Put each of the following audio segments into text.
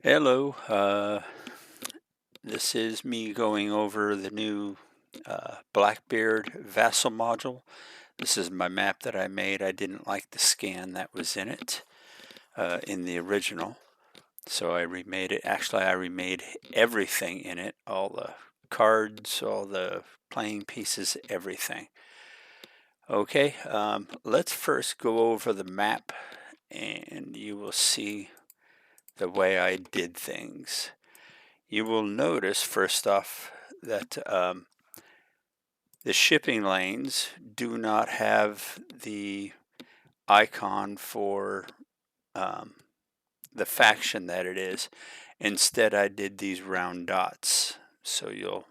Hello, this is me going over the new Blackbeard Vassal module. This is my map that I made. I didn't like the scan that was in it in the original, so I remade it. Actually, I remade everything in it, all the cards, all the playing pieces, everything. Okay, let's first go over the map and you will see the way I did things. You will notice first off that the shipping lanes do not have the icon for um, the faction that it is. Instead, I did these round dots, so you'll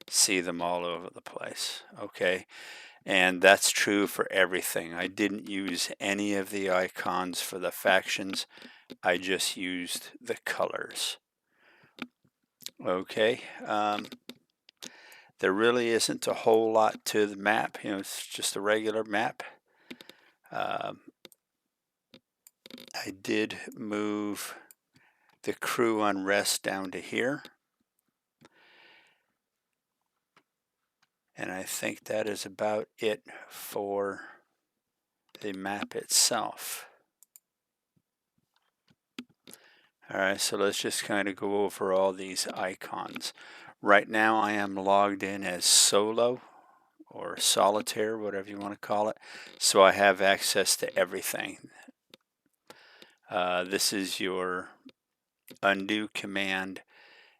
see them all over the place. Okay, and that's true for everything. I didn't use any of the icons for the factions. I just used the colors. Okay. There really isn't a whole lot to the map. It's just a regular map. I did move the crew unrest down to here. And I think that is about it for the map itself. All right, so let's just kind of go over all these icons. Right now I am logged in as solo or solitaire, whatever you want to call it. So I have access to everything. This is your undo command,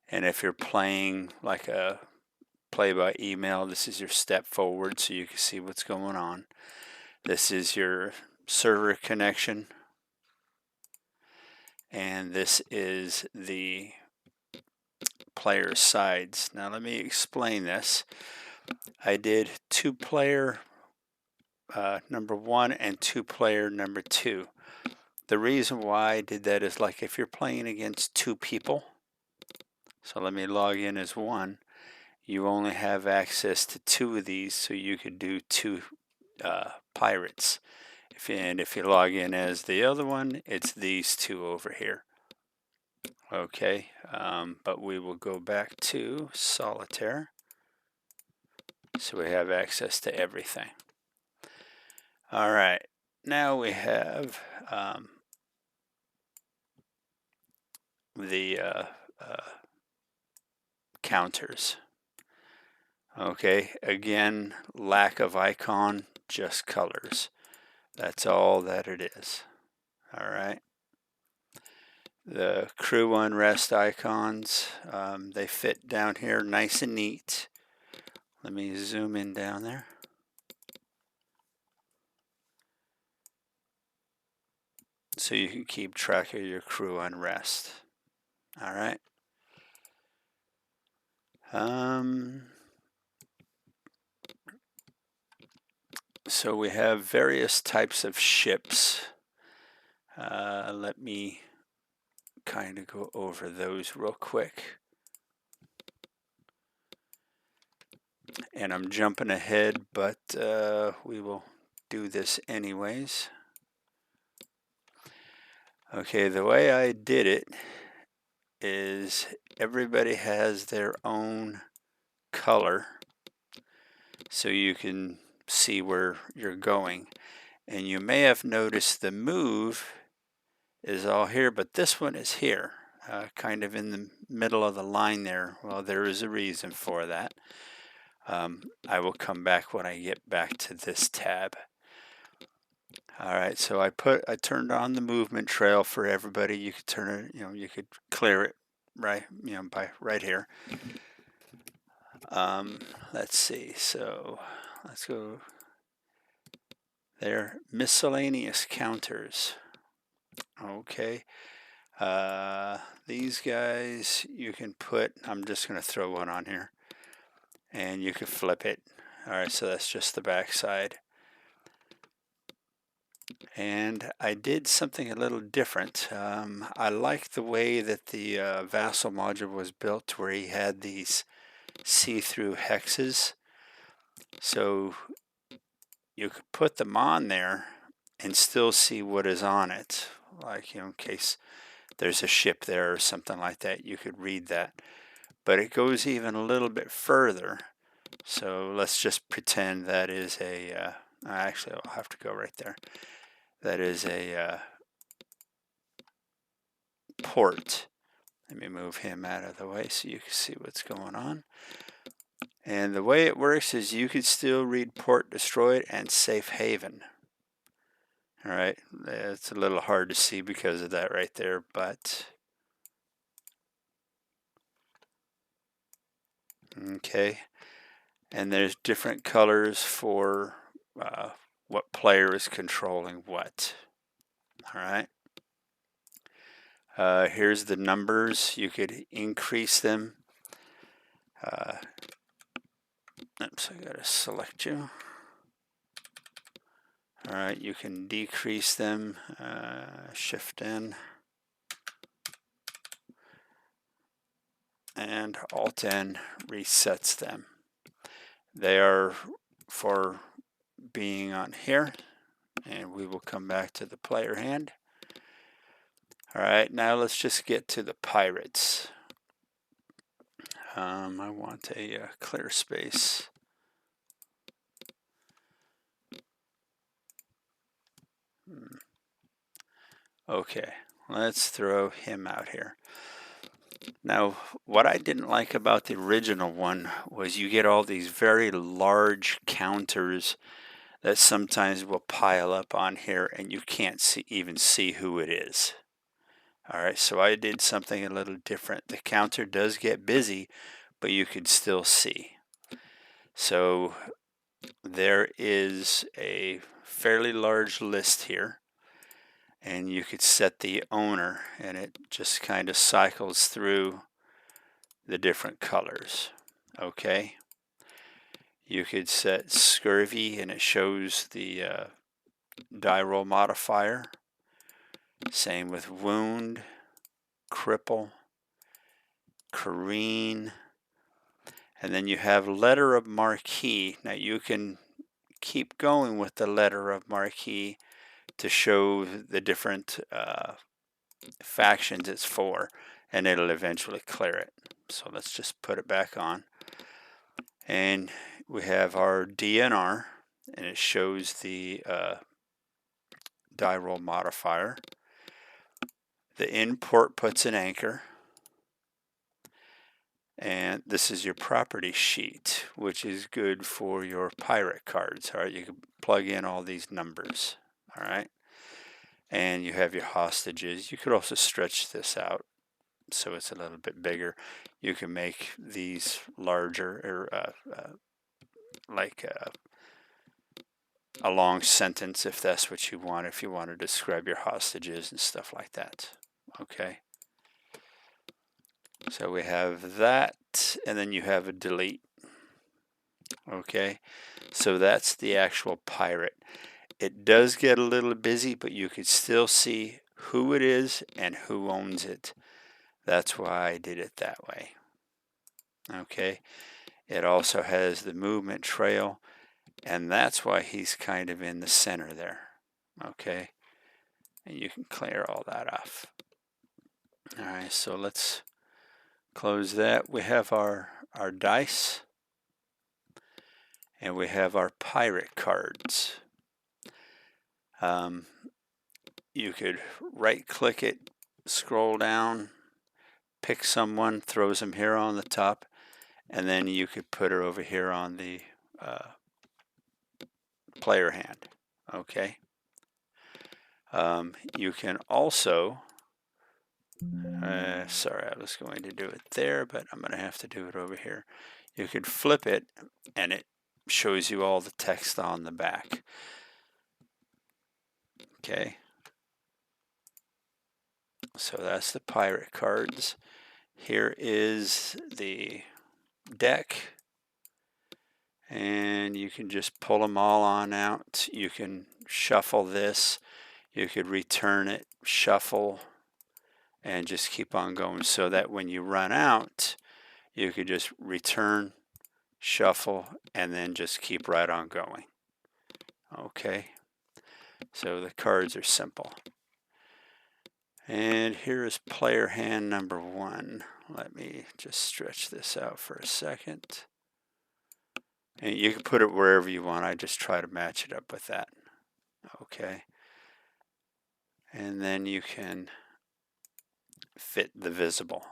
and if you're playing like a play by email, this is your step forward so you can see what's going on. This is your server connection, and this is the player sides. Now let me explain this. I did two-player number 1 and two-player number 2. The reason why I did that is like if you're playing against two people, so let me log in as 1, you only have access to 2 of these, so you could do 2 pirates. And if you log in as the other one, it's these 2 over here. Okay, but we will go back to solitaire, so we have access to everything. All right, now we have the counters. Okay, again, lack of icon, just colors. That's all that it is. All right. The crew unrest icons, they fit down here nice and neat. Let me zoom in down there. So you can keep track of your crew unrest. All right. So we have various types of ships. Let me kind of go over those real quick. And I'm jumping ahead, but we will do this anyways. Okay, the way I did it is everybody has their own color, so you can see where you're going. And you may have noticed the move is all here, but this one is here, kind of in the middle of the line there. Well, there is a reason for that. I will come back when I get back to this tab. All right, so I turned on the movement trail for everybody. You could turn it, you could clear it right, by right here. Let's see. So let's go there. Miscellaneous counters. Okay. These guys you can put. I'm just going to throw one on here, and you can flip it. All right. So that's just the back side. And I did something a little different. I like the way that the Vassal module was built, where he had these see-through hexes. So you could put them on there and still see what is on it. Like, in case there's a ship there or something like that, you could read that. But it goes even a little bit further. So let's just pretend that is a, actually I'll have to go right there. That is a port. Let me move him out of the way so you can see what's going on. And the way it works is you could still read port destroyed and safe haven. All right, it's a little hard to see because of that right there, but okay. And there's different colors for what player is controlling what. All right. Here's the numbers. You could increase them. Oops, I gotta select you. All right, you can decrease them. Shift in. And Alt N resets them. They are for being on here, and we will come back to the player hand. All right, now let's just get to the pirates. I want a clear space. Okay, let's throw him out here. Now, what I didn't like about the original one was you get all these very large counters that sometimes will pile up on here and you can't even see who it is. All right, so I did something a little different. The counter does get busy, but you can still see. So there is a fairly large list here, and you could set the owner, and it just kind of cycles through the different colors. Okay. You could set scurvy, and it shows the die roll modifier. Same with wound, cripple, careen, and then you have letter of marquee. Now you can keep going with the letter of marquee to show the different factions it's for, and it'll eventually clear it. So let's just put it back on. And we have our DNR, and it shows the die roll modifier. The import puts an anchor. And this is your property sheet, which is good for your pirate cards. All right, you can plug in all these numbers. All right, and you have your hostages. You could also stretch this out so it's a little bit bigger. You can make these larger, or like a long sentence if that's what you want, if you want to describe your hostages and stuff like that. Okay. So we have that, and then you have a delete. Okay, so that's the actual pirate. It does get a little busy, but you could still see who it is and who owns it. That's why I did it that way. Okay, it also has the movement trail, and that's why he's kind of in the center there. Okay, and you can clear all that off. All right, so let's close that. We have our dice, and we have our pirate cards. You could right click it, scroll down, pick someone, throws them here on the top, and then you could put her over here on the player hand. Okay. You can also, sorry, I was going to do it there, but I'm going to have to do it over here. You could flip it, and it shows you all the text on the back. Okay. So that's the pirate cards. Here is the deck, and you can just pull them all on out. You can shuffle this, you could return it, shuffle, and just keep on going, so that when you run out, you could just return, shuffle, and then just keep right on going. Okay, so the cards are simple. And here is player hand number 1. Let me just stretch this out for a second. And you can put it wherever you want. I just try to match it up with that. Okay. And then you can fit the visible.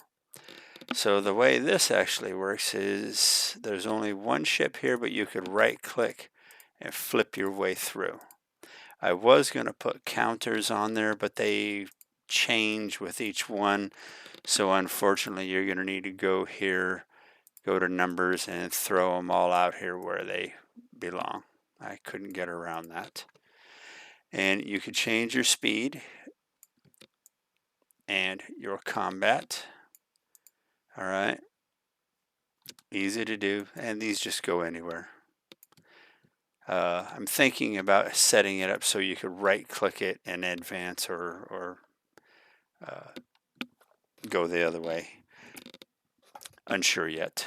So the way this actually works is there's only one ship here, but you could right click and flip your way through. I was going to put counters on there, but they change with each one. So unfortunately, you're going to need to go here, go to numbers, and throw them all out here where they belong. I couldn't get around that. And you could change your speed and your combat. All right. Easy to do. And these just go anywhere. I'm thinking about setting it up so you could right click it and advance or go the other way. Unsure yet.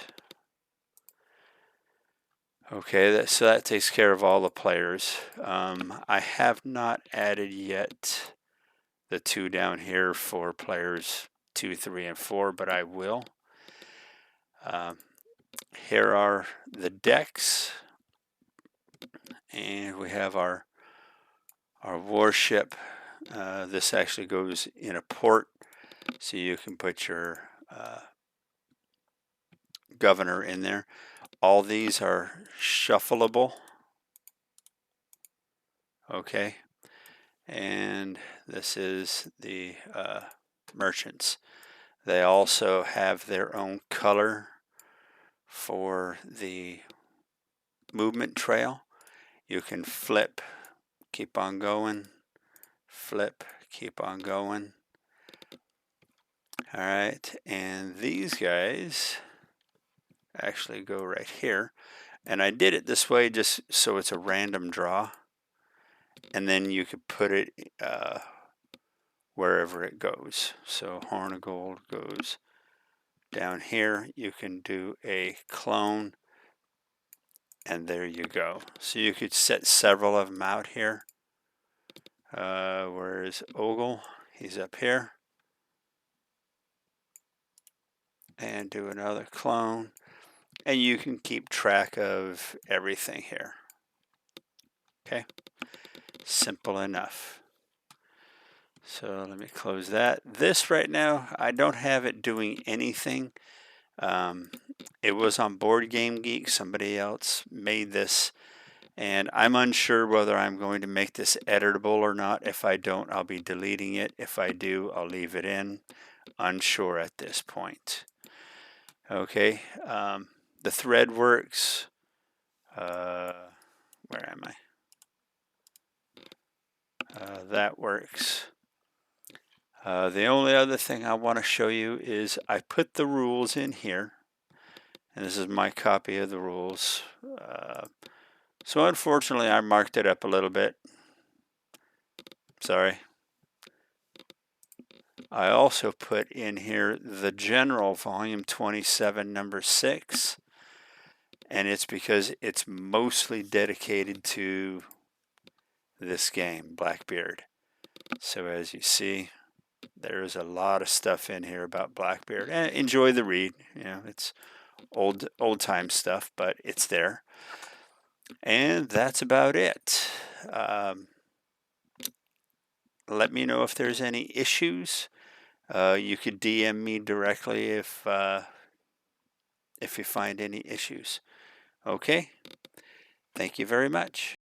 Okay, so that takes care of all the players. I have not added yet the 2 down here for players 2, 3, and 4, but I will. Here are the decks, and we have our warship. This actually goes in a port, so you can put your governor in there. All these are shuffleable. Okay, and this is the merchants. They also have their own color for the movement trail. You can flip, keep on going, flip, keep on going. All right, and these guys actually go right here. And I did it this way just so it's a random draw. And then you could put it wherever it goes. So Horn of Gold goes down here. You can do a clone, and there you go. So you could set several of them out here. Where is Ogle? He's up here. And do another clone. And you can keep track of everything here. Okay, simple enough. So let me close that. This right now, I don't have it doing anything. It was on Board Game Geek. Somebody else made this, and I'm unsure whether I'm going to make this editable or not. If I don't, I'll be deleting it. If I do, I'll leave it in. Unsure at this point. Okay, the thread works. Where am I? That works. The only other thing I want to show you is I put the rules in here, and this is my copy of the rules. So unfortunately, I marked it up a little bit. Sorry. I also put in here the General Volume 27, Number 6, and it's because it's mostly dedicated to this game, Blackbeard. So as you see, there is a lot of stuff in here about Blackbeard. And enjoy the read. You know, it's old time stuff, but it's there. And that's about it. Let me know if there's any issues. You could DM me directly if you find any issues. Okay. Thank you very much.